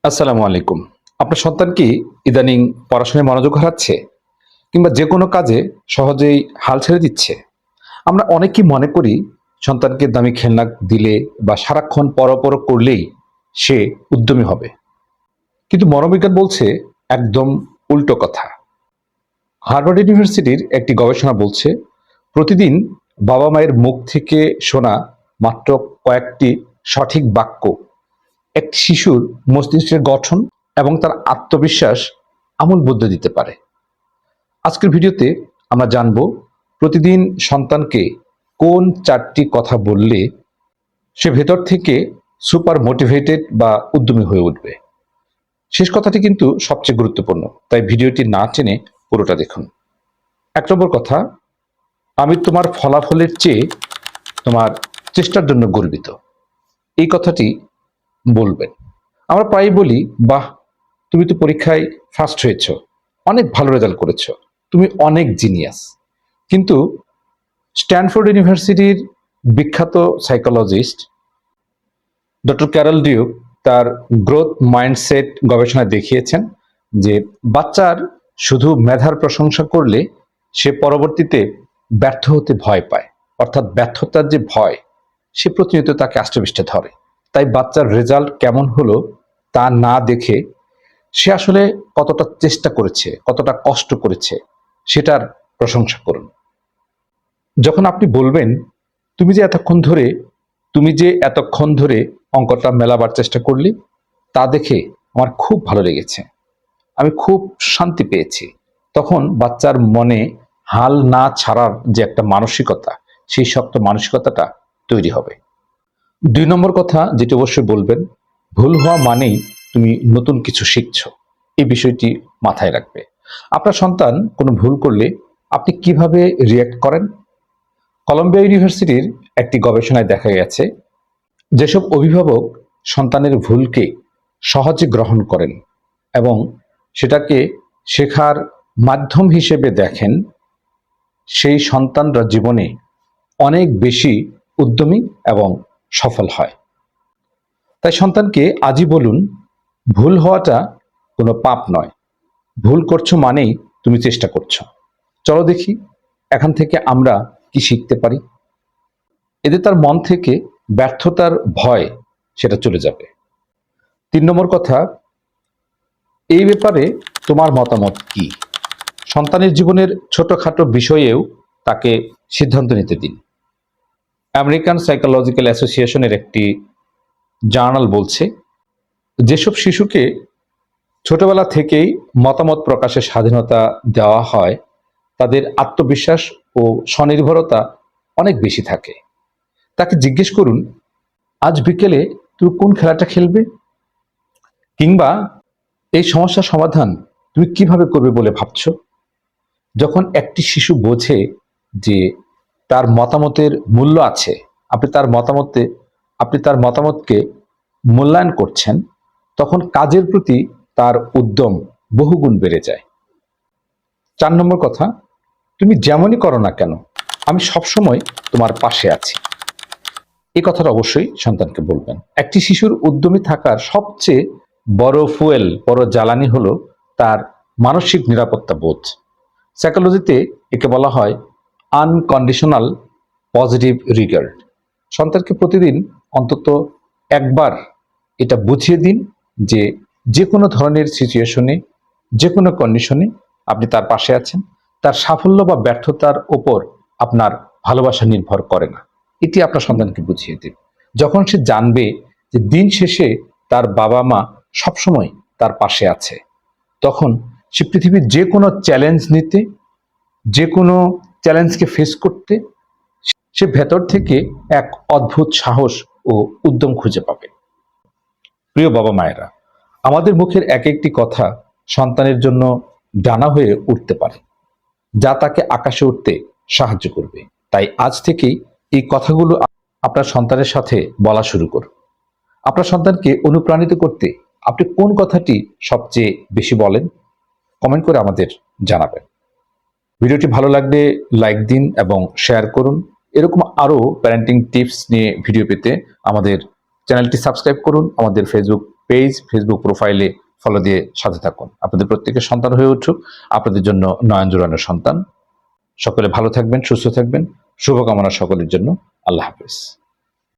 আসসালামু আলাইকুম। আপনার সন্তান কি ইদানিং পড়াশোনায় মনোযোগ হারাচ্ছে? কিংবা যেকোনো কাজে সহজেই হাল ছেড়ে দিচ্ছে? আমরা অনেকেই মনে করি সন্তানকে দামি খেলনা দিলে বা সারাক্ষণ পড়া করলেই সে উদ্যমী হবে। কিন্তু মনোবিজ্ঞান বলছে একদম উল্টো কথা। হার্ভার্ড ইউনিভার্সিটির একটি গবেষণা বলছে প্রতিদিন বাবা-মায়ের মুখ থেকে শোনা মাত্র কয়েকটি সঠিক বাক্য একটি শিশুর মস্তিষ্কের গঠন এবং তার আত্মবিশ্বাস আমূল বদলে দিতে পারে। আজকের ভিডিওতে আমরা জানব প্রতিদিন সন্তানকে কোন ৪টি কথা বললে সে ভেতর থেকে সুপার মোটিভেটেড বা উদ্যমী হয়ে উঠবে। শেষ কথাটি কিন্তু সবচেয়ে গুরুত্বপূর্ণ, তাই ভিডিওটি না টেনে পুরোটা দেখুন। ১ নম্বর কথা, আমি তোমার ফলাফলের চেয়ে তোমার চেষ্টার জন্য গর্বিত। এই কথাটি বলবেন। আমরা প্রায়ই বলি, বাহ, তুমি তো পরীক্ষায় ফার্স্ট হয়েছ, অনেক ভালো রেজাল্ট করেছ, তুমি অনেক জিনিয়াস। কিন্তু স্ট্যানফোর্ড ইউনিভার্সিটির বিখ্যাত সাইকোলজিস্ট ডক্টর ক্যারল ডিউক তার গ্রোথ মাইন্ডসেট গবেষণায় দেখিয়েছেন যে বাচ্চার শুধু মেধার প্রশংসা করলে সে পরবর্তীতে ব্যর্থ হতে ভয় পায়, অর্থাৎ ব্যর্থতার যে ভয় সে প্রতিনিয়ত তাকে আষ্টেপৃষ্টে ধরে। তাই বাচ্চার রেজাল্ট কেমন হলো তা না দেখে সে আসলে কতটা চেষ্টা করেছে, কতটা কষ্ট করেছে সেটার প্রশংসা করুন। যখন আপনি বলবেন তুমি যে এতক্ষণ ধরে অঙ্কটা মেলাবার চেষ্টা করলি, তা দেখে আমার খুব ভালো লেগেছে, আমি খুব শান্তি পেয়েছি, তখন বাচ্চার মনে হাল না ছাড়ার যে একটা মানসিকতা, সেই শক্ত মানসিকতাটা তৈরি হবে। ২ নম্বর কথা যেটি অবশ্যই বলবেন, ভুল হওয়া মানেই তুমি নতুন কিছু শিখছো। এই বিষয়টি মাথায় রাখবে। আপনার সন্তান কোনো ভুল করলে আপনি কিভাবে রিয়্যাক্ট করেন? কলম্বিয়া ইউনিভার্সিটির একটি গবেষণায় দেখা গেছে যেসব অভিভাবক সন্তানের ভুলকে সহজে গ্রহণ করেন এবং সেটাকে শেখার মাধ্যম হিসেবে দেখেন, সেই সন্তানরা জীবনে অনেক বেশি উদ্যমী এবং সফল হয়। তাই সন্তানকে আজই বলুন, ভুল হওয়াটা কোনো পাপ নয়, ভুল করছো মানেই তুমি চেষ্টা করছো। চলো দেখি এখান থেকে আমরা কি শিখতে পারি। এতে তার মন থেকে ব্যর্থতার ভয় সেটা চলে যাবে। ৩ নম্বর কথা, এই ব্যাপারে তোমার মতামত কি? সন্তানের জীবনের ছোটখাটো বিষয়েও তাকে সিদ্ধান্ত নিতে দিন। আমেরিকান সাইকোলজিক্যাল অ্যাসোসিয়েশনের একটি জার্নাল বলছে যেসব শিশুকে ছোটবেলা থেকেই মতামত প্রকাশের স্বাধীনতা দেওয়া হয় তাদের আত্মবিশ্বাস ও স্বনির্ভরতা অনেক বেশি থাকে। তাকে জিজ্ঞেস করুন, আজ বিকেলে তুমি কোন খেলাটা খেলবে, কিংবা এই সমস্যার সমাধান তুমি কিভাবে করবে বলে ভাবছো। যখন একটি শিশু বোঝে যে তার মতামতের মূল্য আছে, আপনি তার মতামতকে মূল্যায়ন করছেন, তখন কাজের প্রতি তার উদ্যম বহুগুণ বেড়ে যায়। ৪ নম্বর কথা, তুমি যেমনই করো না কেন আমি সবসময় তোমার পাশে আছি। এই কথাটা অবশ্যই সন্তানকে বলবেন। একটি শিশুর উদ্যমী থাকার সবচেয়ে বড় জ্বালানি হলো তার মানসিক নিরাপত্তা বোধ। সাইকোলজিতে একে বলা হয় আনকন্ডিশনাল পজিটিভ রিগার্ড। সন্তানকে প্রতিদিন অন্তত একবার এটা বুঝিয়ে দিন যে যে কোনো ধরনের সিচুয়েশনে, যে কোনো কন্ডিশনে আপনি তার পাশে আছেন, তার সাফল্য বা ব্যর্থতার ওপর আপনার ভালোবাসা নির্ভর করে না। এটি আপনার সন্তানকে বুঝিয়ে দিন। যখন সে জানবে যে দিন শেষে তার বাবা মা সবসময় তার পাশে আছে, তখন সে পৃথিবীর যে কোনো চ্যালেঞ্জ নিতে, যে কোনো চ্যালেঞ্জকে ফেস করতে সে ভেতর থেকে এক অদ্ভুত সাহস ও উদ্যম খুঁজে পাবে। প্রিয় বাবা মায়েরা, আমাদের মুখের এক একটি কথা সন্তানের জন্য ডানা হয়ে উঠতে পারে, যা তাকে আকাশে উঠতে সাহায্য করবে। তাই আজ থেকেই এই কথাগুলো আপনার সন্তানের সাথে বলা শুরু করুন। আপনার সন্তানকে অনুপ্রাণিত করতে আপনি কোন কথাটি সবচেয়ে বেশি বলেন? কমেন্ট করে আমাদের জানাবেন। ভিডিওটি ভালো লাগলে লাইক দিন এবং শেয়ার করুন। এরকম আরও প্যারেন্টিং টিপস নিয়ে ভিডিও পেতে আমাদের চ্যানেলটি সাবস্ক্রাইব করুন, আমাদের ফেসবুক পেজ, ফেসবুক প্রোফাইলে ফলো দিয়ে সাথে থাকুন। আপনাদের প্রত্যেকের সন্তান হয়ে উঠুক আপনাদের জন্য নয়ন জোড়ানোর সন্তান। সকলে ভালো থাকবেন, সুস্থ থাকবেন, শুভকামনা সকলের জন্য। আল্লাহ হাফেজ।